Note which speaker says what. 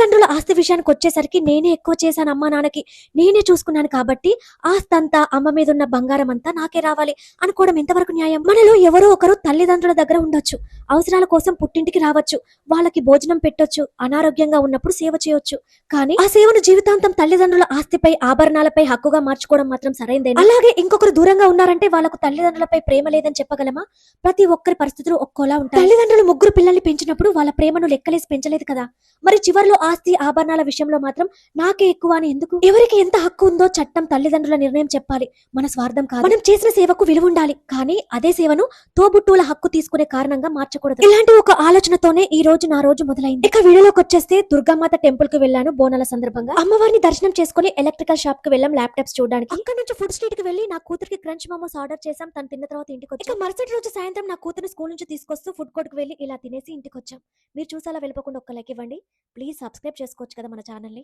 Speaker 1: తల్లిదండ్రుల ఆస్తి విషయానికి వచ్చేసరికి నేనే ఎక్కువ చేశాను అమ్మా నాన్నకి, నేనే చూసుకున్నాను కాబట్టి ఆస్తి అంతా అమ్మ మీద ఉన్న బంగారం అంతా నాకే రావాలి అనుకోవడం ఎంతవరకు న్యాయం? మనలో ఎవరో ఒకరు తల్లిదండ్రుల దగ్గర ఉండొచ్చు, అవసరాల కోసం పుట్టింటికి రావచ్చు, వాళ్ళకి భోజనం పెట్టొచ్చు, అనారోగ్యంగా ఉన్నప్పుడు సేవ చేయొచ్చు. కానీ ఆ సేవను జీవితాంతం తల్లిదండ్రుల ఆస్తిపై ఆభరణాలపై హక్కుగా మార్చుకోవడం మాత్రం సరైందే. అలాగే ఇంకొకరు దూరంగా ఉన్నారంటే వాళ్ళకు తల్లిదండ్రులపై ప్రేమ లేదని చెప్పగలమా? ప్రతి ఒక్కరి పరిస్థితులు ఒక్కోలా ఉంటాయి. తల్లిదండ్రులు ముగ్గురు పిల్లల్ని పెంచినప్పుడు వాళ్ళ ప్రేమను లెక్కలేసి పెంచలేదు కదా, మరి చివర్లో ఆస్తి ఆభరణాల విషయంలో మాత్రం నాకే ఎక్కువ అని ఎందుకు? ఎవరికి ఎంత హక్కు ఉందో చట్టం తల్లిదండ్రుల నిర్ణయం చెప్పాలి, మన స్వార్థం కాదు. మనం చేసిన సేవకు విలువ ఉండాలి, కానీ అదే సేవను తోబుట్టువుల హక్కు తీసుకునే కారణంగా మార్చకూడదు. ఇలాంటి ఒక ఆలోచనతోనే ఈ రోజు నా రోజు మొదలైంది. ఇక వీడియోలోకి వచ్చేస్తే దుర్గామాత టెంపుల్ కి వెళ్ళాను బోనాల సందర్భంగా. అమ్మవారిని దర్శనం చేసుకుని ఎలక్ట్రికల్ షాప్ కి వెళ్ళాం ల్యాప్టాప్స్ చూడడానికి. అక్కడ నుంచి ఫుడ్ స్ట్రీట్ కి వెళ్ళి నా కూతురికి క్రంచ్ మోమోస్ ఆర్డర్ చేసాం. తను తిన్న తర్వాత ఇంటికి వచ్చి మరుసటి రోజు సాయంత్రం నా కూతురు స్కూల్ నుంచి తీసుకొస్తూ ఫుడ్ కోర్ట్ కి వెళ్ళి ఇలా తినేసి ఇంటికి వచ్చాం. మీరు చూసాలా వెళ్ళిపోకుండా ఒక్క లైక్ ఇవ్వండి. ప్లీజ్ సబ్స్క్రైబ్ చేసుకోవచ్చు కదా మన ఛానల్ని.